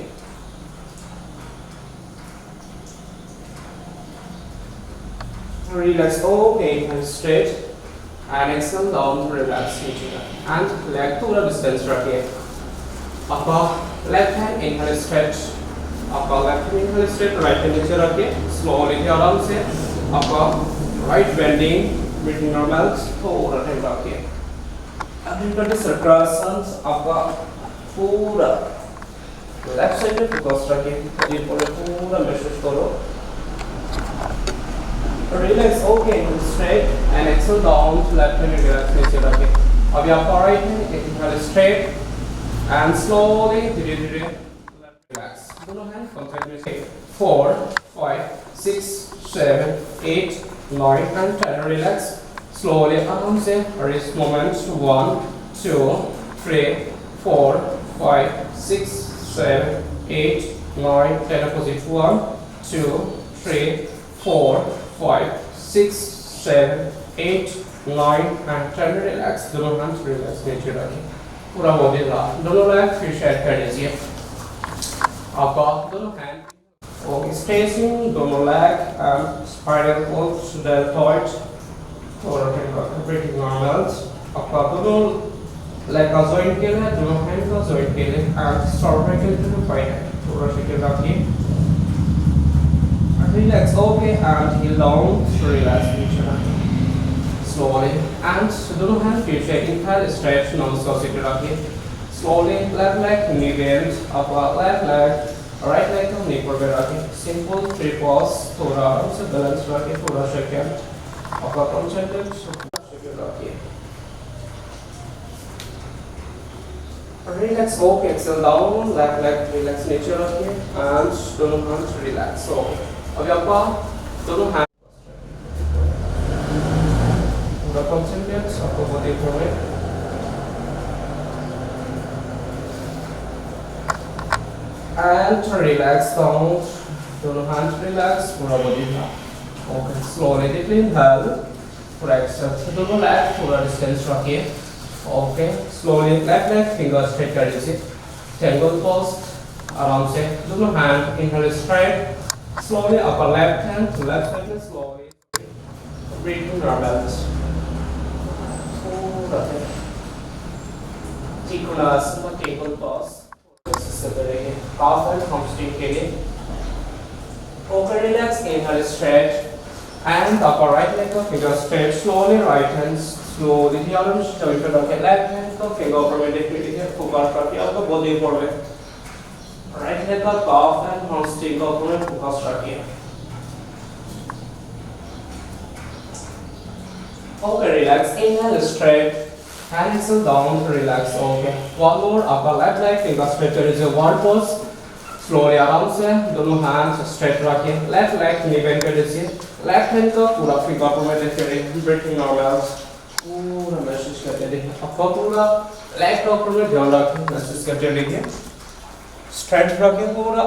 relax okay inhale straight and exhale down relax नीचे and leg पूरा distance रखिए आपका left hand inhale straight आपका left hand inhale straight right hand नीचे रखिए slowly आराम से आपका right bending breathing normal थोड़ा टाइम रखिए अभी करते सर्करासन आपका पूरा लेफ्ट साइड में फोकस रखिए ये पूरा महसूस करो relax okay straight and exhale down to left hand relax नीचे रखिए अभी आपका right hand inhale straight and slowly धीरे धीरे relax दोनों hand कंसाइड में 4 5 6 7 8 9 and 10 relax slowly आराम से wrist movements 1 2 3 4 5 6 7 8 9 10 opposite 1 2 3 4 5 6 7 8 9 and 10 relax दोनों hands relax नीचे रखिए पूरा बॉडी ला दोनों लेग फिर शेयर कर लीजिए आपका दोनों हैंड ओके स्ट्रेचिंग दोनों leg and spiral pose deltoid थोड़ा टाइम ब्रीथिंग नॉर्मल्स आपका दोनों लेग का जॉइंट के लिए दोनों हैंड का जॉइंट के लिए एंड सर्वाइकल के फाइन थोड़ा सा रखिए relax okay and heel down relax slowly and दोनों hand पीछे inhale stretch non-stop रखिए slowly left leg knee bend upper left leg right leg को knee पर रखिए simple 3 pause थोड़ा आराम से balance रखिए थोड़ा सेकंड upper concentrate रखिए relax okay exhale down left leg relax नीचे रखिए and दोनों hands relax okay अभी आपका दोनों हैंड पूरा कंसंट्रेट आपको बॉडी को में एंड रिलैक्स डाउन दोनों हैंड रिलैक्स पूरा बॉडी का ओके स्लोली डीपली इनहेल पूरा एक्सहेल दोनों लेग पूरा डिस्टेंस रखिए okay slowly left leg finger straight कर लीजिए ट्रायंगल पोज आराम से दोनों hand inhale straight slowly upper left hand to left side and slowly breathing normal Trikonasana table pose से करेंगे half and hamstring के लिए okay relax inhale straight and upper right leg का finger straight slowly right hand slowly ध्यान से चल कर रखें left hand का finger ऊपर में देखने के लिए फोकस करके आपको बॉडी ऊपर में right leg का calf and hamstring का ऊपर में फोकस रखिए okay relax inhale straight and exhale down relax okay one more upper left leg finger straight करिए one pose slowly आराम से दोनों hands straight रखिए left leg knee bend कर दीजिए left hand का पूरा finger ऊपर में लेके रहिए breathing normal पूरा महसूस करते रहिए आपका पूरा leg का ऊपर में ध्यान रखिए महसूस करते रहिए straight रखिए पूरा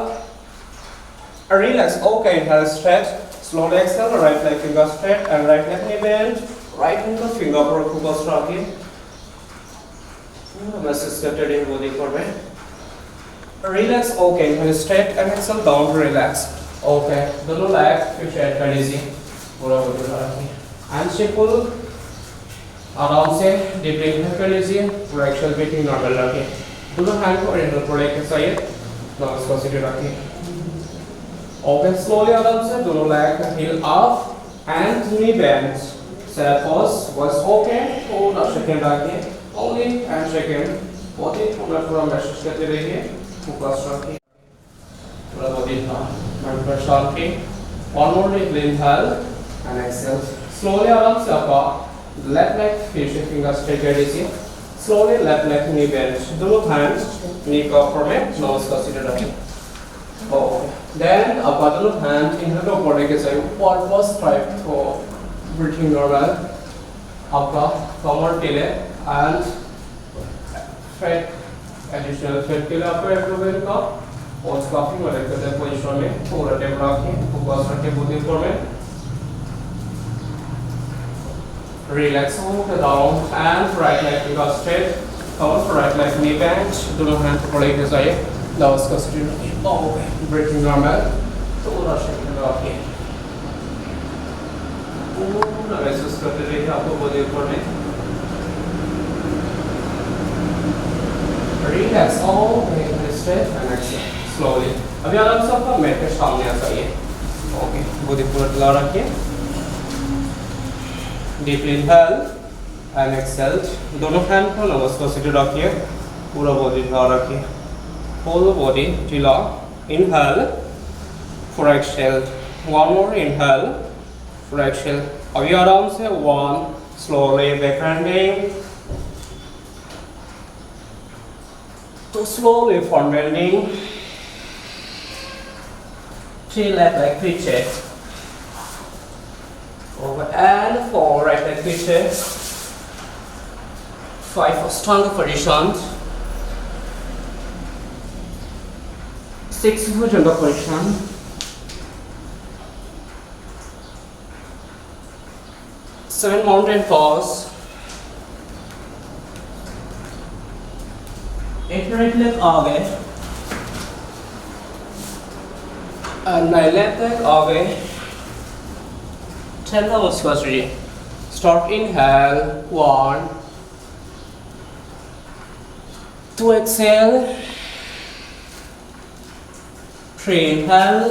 relax okay inhale stretch slowly exhale right leg finger straight and right leg knee bend right hand का finger पर फोकस रखिए पूरा महसूस करते रहिए बॉडी पर में relax okay inhale straight and exhale down to relax okay दोनों leg फिर स्ट्रेट कर लीजिए पूरा बॉडी रखिए and simple आराम से डीप इनहेल कर लीजिए पूरा एक्सेल ब्रीथिंग नॉर्मल रखिए दोनों हैंड को इनहेल पर लेके चाहिए नॉर्मल कंसीडर रखिए ओके स्लोली आराम से दोनों leg heel up and knee bend set pause was okay थोड़ा सेकंड रखिए ओनली एंड सेकंड बॉडी पूरा महसूस करते रहिए फोकस रखिए पूरा बॉडी का माइंड पर शांति one more deep inhale and exhale slowly आराम से आपका लेफ्ट लेग फिर से फिंगर स्ट्रेट कर लीजिए slowly left leg knee bend दोनों hands knee का ऊपर में nose का सीधा रखें then आपका दोनों hand inhale को ऊपर लेके जाइए one first try for breathing normal आपका कमर टीले and थ्रेड, एडिशनल थ्रेड के लिए आपको एब्डोमेन का और काफी मदद करता है पोजीशन में। पूरा टेप रखिए, फोकस रखिए बॉडी पर में। रिलैक्स हो के डाउन एंड राइट लेग का स्ट्रेट और राइट लेग नी बेंच, दोनों हैंड पकड़े के जाइए। लाउस का स्ट्रेट ओके, ब्रीथिंग नॉर्मल, पूरा शेक रखिए। पूरा महसूस करते रहिए आपको बॉडी पर में। Relax all the way straight and exhale slowly. अभी आराम से आपका मैट के सामने आ जाइए। ओके, बॉडी पूरा ढीला रखिए। Deeply inhale and exhale. दोनों हैंड को नमस्कार सीधे रखिए। पूरा बॉडी ढीला रखिए। Whole body ढीला। Inhale for exhale. One more inhale for exhale. अभी आराम से one slowly backwarding. So slowly forward bending, 3 left leg twitches, over and 4 right leg twitches, 5 for stronger positions, 6 for gentle position, 7 mountain pose. 8 right leg आगे and 9 left leg आगे। 10 namaskar ready. Start inhale 1, 2 exhale, 3 inhale,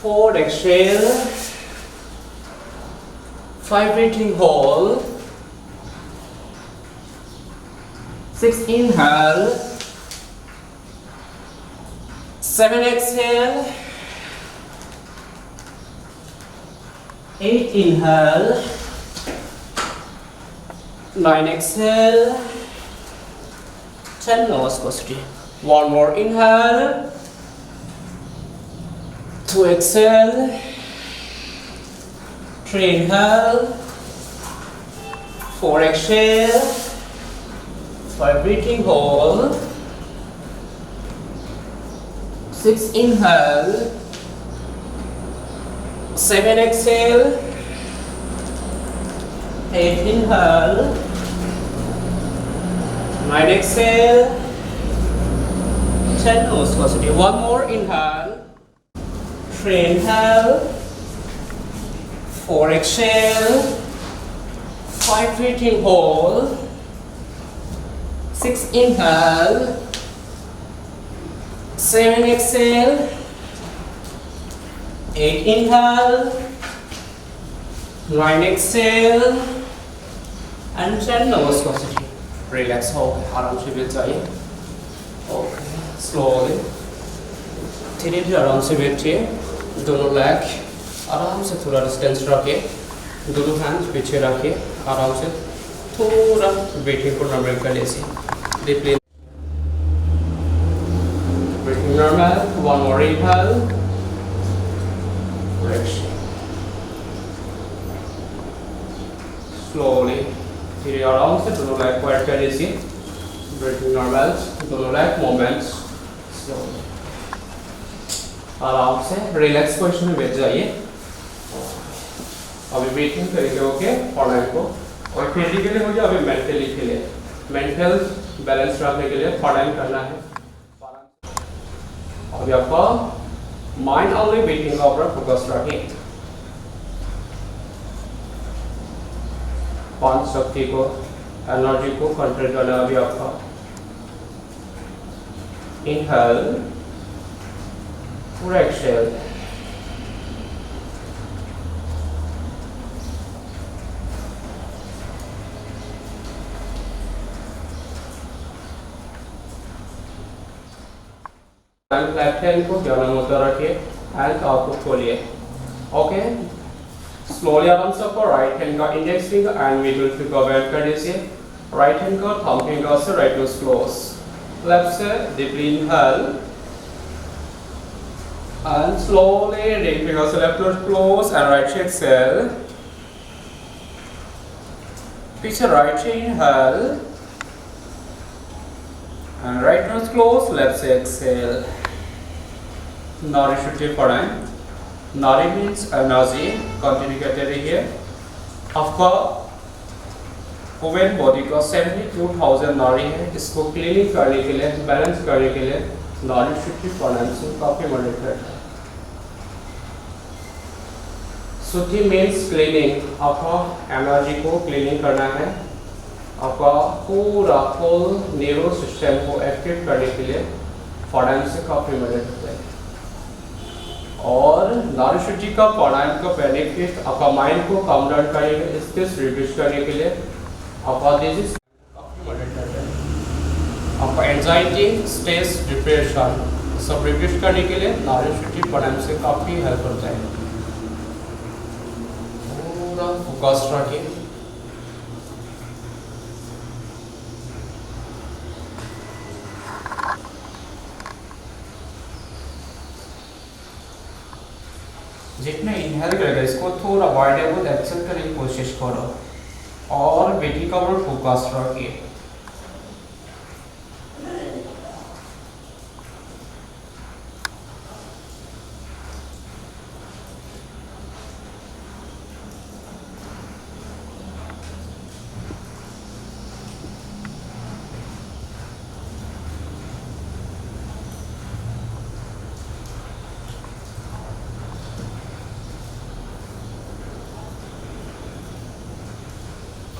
4 exhale, 5 breathing hold, 6 inhale, 7 exhale, 8 inhale, 9 exhale, 10 namaskar. One more inhale, 2 exhale, 3 inhale, 4 exhale, 5 breathing hold, 6 inhale, 7 exhale, 8 inhale, 9 exhale, 10 namaskar. One more inhale, 3 inhale, 4 exhale, 5 breathing hold, 6 inhale, 7 exhale, 8 inhale, 9 exhale, and 10 namaskar. Relax हो, आराम से बैठ जाइए। ओके, slowly, धीरे धीरे आराम से बैठिए। दोनों लेग आराम से थोड़ा डिस्टेंस रखिए। दोनों हैंड पीछे रखिए। आराम से थोड़ा ब्रीथिंग को नॉर्मल कर लीजिए। Deeply breathing normal. One more inhale. Exhale. Slowly. धीरे आराम से दोनों लेग को ऐड कर लीजिए। Breathing normal. दोनों लेग movements. Slowly. आराम से रिलैक्स पोजीशन में बैठ जाइए। अभी ब्रीथिंग करेंगे ओके फॉरवर्ड को और फिजिकली हो जाए। अभी मेंटली के लिए मेंटल बैलेंस रखने के लिए फॉरवर्ड करना है। अभी आपको माइंड ओनली ब्रीथिंग का ऊपर फोकस रखिए। पांच शक्ति को एनर्जी को कंट्रोल करना। अभी आपका इनहेल पूरा एक्सहेल। लेफ्ट हैंड को ज्ञान मुद्रा रखिए, हैंड आपको खोलिए। ओके, स्लोली आराम से आपको राइट हैंड का index finger and middle finger bend कर दीजिए। राइट हैंड का थंब फिंगर से राइट नोज क्लोज। लेफ्ट से deeply inhale and slowly ring finger से left nose close and right exhale. picture right inhale and right nose close, left side exhale. Nari Shuddhi Pranayama. Nari means energy, continue category here. आपका वुमेन बॉडी का 72,000 नाड़ी है, इसको क्लीनिंग करने के लिए, बैलेंस करने के लिए नारी शुद्धि प्राणायाम से काफ़ी मदद करता है। शुद्धि मीन्स क्लीनिंग, आपका एनर्जी को क्लीनिंग करना है, आपका पूरा फुल नर्वस सिस्टम को एक्टिव करने के लिए प्राणायाम से काफ़ी मदद करता है। और नारी शुद्धि का प्राणायाम का बेनिफिट आपका माइंड को कम डाउन करेंगे, स्ट्रेस रिड्यूस करने के लिए आपका डिजीज काफ़ी मदद करता है। आपका एंजाइटी, स्ट्रेस, डिप्रेशन सब रिड्यूस करने के लिए नारी शुद्धि प्राणायाम से काफ़ी हेल्प करता है। पूरा फोकस रखिए। जितना इनहेल करेगा इसको थोड़ा वाइडेबल एक्सेल करने की कोशिश करो और बेटी का ऊपर फोकस रखिए।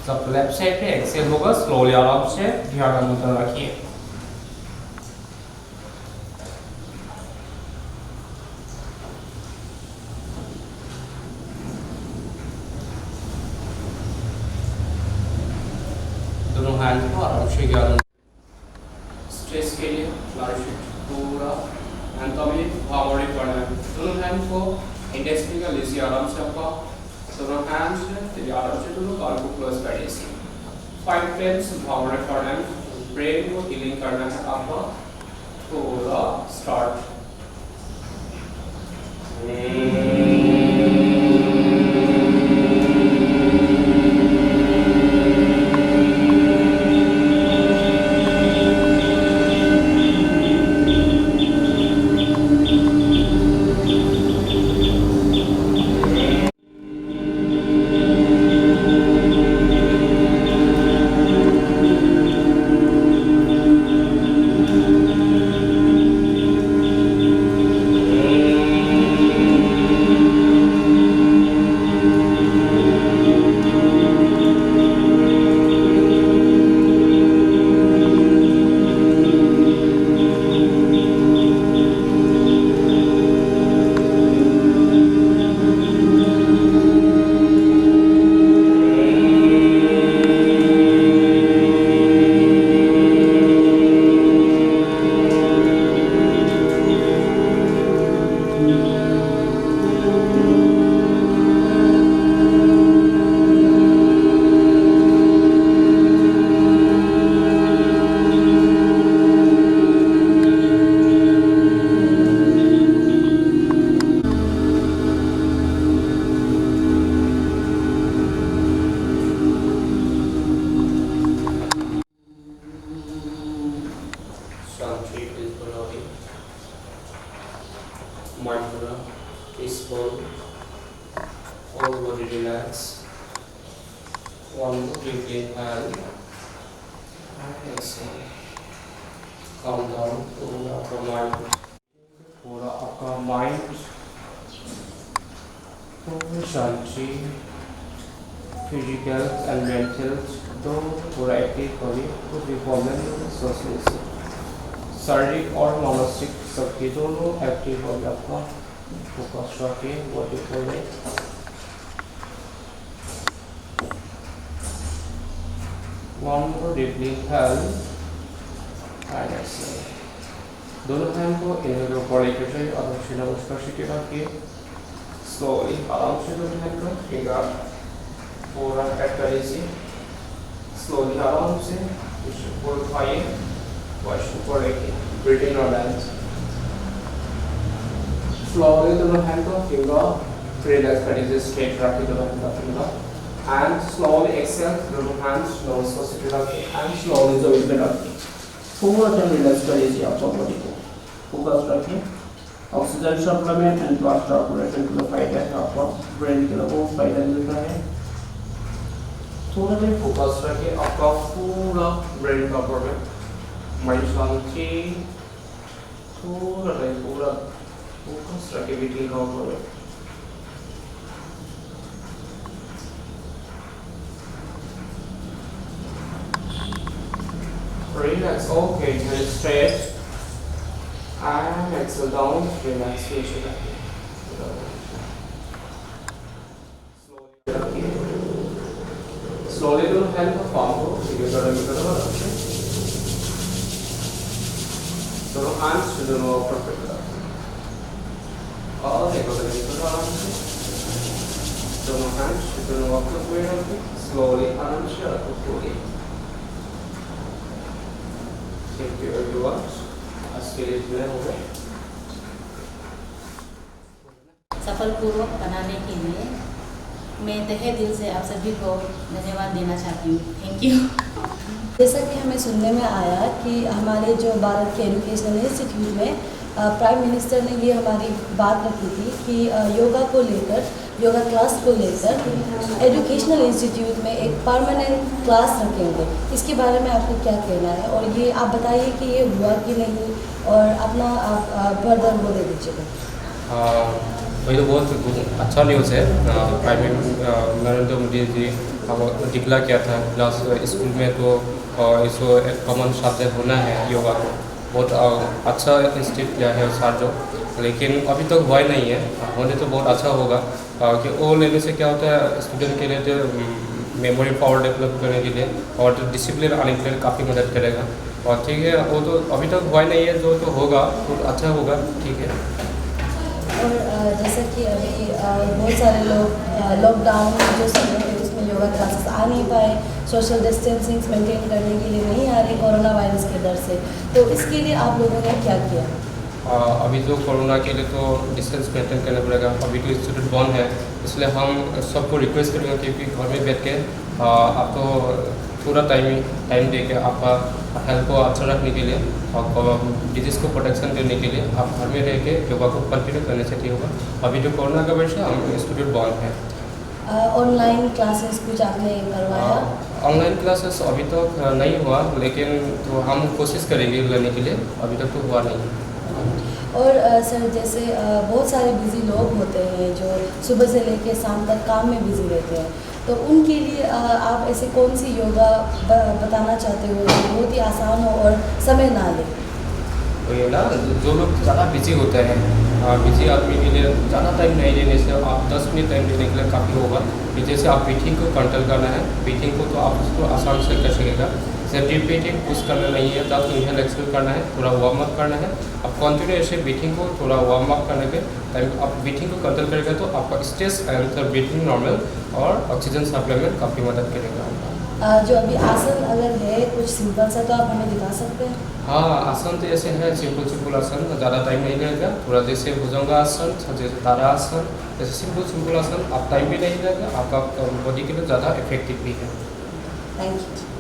जब लेफ्ट साइड पे एक्सेल होगा स्लोली आराम से ध्यान मुद्रा रखिए। दोनों हैंड को आराम से ज्ञान स्ट्रेस के लिए पूरा हैंड का भी भावड़ी पड़ना है। दोनों हैंड को इंडेक्स फिंगर लीजिए आराम से, आपका दोनों हैंड्स से आराम से दोनों कान को क्लोज कर लीजिए। 5 टाइम्स भावना प्राणायाम, ब्रेन को हीलिंग करना है आपका। पूरा start. Mindful, peaceful, all body relax. One more deep inhale and exhale. Calm down, पूरा आपका mind, पूरा आपका mind, पूरी शांति, physical and mental तो पूरा एक्टिव करिए, कुछ भी प्रॉब्लम नहीं सोच लीजिए। शारीरिक और मानसिक सबके दोनों एक्टिव हो गया आपका। फोकस रखिए बॉडी को ले। One more deeply inhale and exhale. दोनों हैंड को इनहेल ऊपर लेकर जाइए और फिर नमस्कार सीटे रखिए। स्लोली आराम से दोनों हैंड को फिंगर पूरा ऐड कर लीजिए। स्लोली आराम से ऊपर उठाइए, वाश ऊपर लेके ब्रीथ इन और लेंथ। स्लोली दोनों हैंड को फिंगर रिलैक्स कर लीजिए, स्ट्रेट रखिए दोनों हैंड का finger. And slowly exhale through hands, nose को सीधे रखिए and slowly जमीन पे रखिए। पूरा टाइम रिलैक्स करिए आपको बॉडी को। फोकस रखिए। Oxygen supplement and blood circulation के लिए फायदा है आपको, ब्रेन के लिए बहुत फायदा मिलता है। थोड़ा देर फोकस रखिए आपका पूरा ब्रेन का ऊपर में, माइंड शांति, थोड़ा देर पूरा फोकस रखिए ब्रीथिंग का ऊपर में। Relax, okay, head straight and exhale down, relaxation. Slowly do hand the palm को सीधे करने की तरफ रखिए। दोनों hands दोनों perfect रखिए। और एक करने की तरफ आराम से। दोनों hands दोनों अपने हुए रखिए। Slowly आराम से रखो पूरी। Thank you everyone. आज के लिए इतना हो गया। सफलपूर्वक बनाने के लिए मैं तहे दिल से आप सभी को धन्यवाद देना चाहती हूँ। Thank you. जैसा कि हमें सुनने में आया कि हमारे जो भारत के एजुकेशनल इंस्टीट्यूट में प्राइम मिनिस्टर ने ये हमारी बात रखी थी कि योगा को लेकर, योगा क्लास को लेकर एजुकेशनल इंस्टीट्यूट में एक परमानेंट क्लास रखेंगे। इसके बारे में आपको क्या कहना है और ये आप बताइए कि ये हुआ कि नहीं और अपना आप फर्दर वो दे दीजिएगा। वही तो बहुत अच्छा न्यूज़ है। प्राइम नरेंद्र मोदी जी डिक्लेयर किया था क्लास स्कूल में, तो इसको एक कॉमन सब्जेक्ट होना है योगा को। बहुत अच्छा इंस्टीट्यूट किया है सर जो, लेकिन अभी तक हुआ ही नहीं है। होने तो बहुत अच्छा होगा कि वो लेने से क्या होता है स्टूडेंट के लिए जो मेमोरी पावर डेवलप करने के लिए और जो डिसिप्लिन आने के लिए काफ़ी मदद करेगा। और ठीक है, वो तो अभी तक हुआ ही नहीं है, जो तो होगा तो अच्छा होगा। ठीक है। और जैसे कि अभी बहुत सारे लोग लॉकडाउन जो समय है उसमें योगा क्लासेस आ नहीं पाए, सोशल डिस्टेंसिंग मेंटेन करने के लिए नहीं आ रही कोरोना वायरस के डर से, तो इसके लिए आप लोगों ने क्या किया? अभी जो कोरोना के लिए तो डिस्टेंस मेंटेन करना पड़ेगा। अभी तो इंस्टीट्यूट बंद है, इसलिए हम सबको रिक्वेस्ट करेंगे क्योंकि घर में बैठ के आप तो पूरा टाइम दे के आपका हेल्थ को अच्छा रखने के लिए और डिजीज़ को प्रोटेक्शन देने के लिए आप घर में रह के योगा को कंटिन्यू करने से ठीक होगा। अभी जो कोरोना का वर्ष है हम इंस्टीट्यूट बंद है। ऑनलाइन क्लासेस कुछ आपने करवाया? ऑनलाइन क्लासेस अभी तक नहीं हुआ, लेकिन तो हम कोशिश करेंगे लेने के लिए। अभी तक तो हुआ नहीं। और सर जैसे बहुत सारे बिज़ी लोग होते हैं जो सुबह से लेकर शाम तक काम में बिज़ी रहते हैं, तो उनके लिए आप ऐसे कौन सी योगा बताना चाहते हो जो बहुत ही आसान हो और समय ना ले? तो ये ना जो लोग ज़्यादा बिजी होते हैं, बिजी आदमी के लिए ज़्यादा टाइम नहीं देने से आप 10 मिनट टाइम देने के लिए काफ़ी होगा। जैसे आप ब्रीथिंग को कंट्रोल करना है, ब्रीथिंग को तो आप उसको आसान से कर सकेगा। जैसे डीप ब्रीथिंग पुश करना नहीं है, जब इनहेल एक्सहेल करना है, थोड़ा वार्म अप करना है। आप कंटिन्यू ऐसे ब्रीथिंग को थोड़ा वार्म अप करने के टाइम आप ब्रीथिंग को कंट्रोल करेगा तो आपका स्ट्रेस एंड ब्रीथिंग नॉर्मल और ऑक्सीजन सप्लीमेंट काफ़ी मदद करेगा। जो अभी आसन अगर है कुछ सिंपल सा तो आप हमें दिखा सकते हैं? हाँ, आसन तो ऐसे है सिंपल आसन, ज़्यादा टाइम नहीं लगेगा। थोड़ा जैसे भुजंगासन, जैसे ताड़ासन, जैसे सिंपल आसन, आप टाइम भी नहीं लगेगा, आपका बॉडी के लिए ज़्यादा इफेक्टिव भी है। Thank you.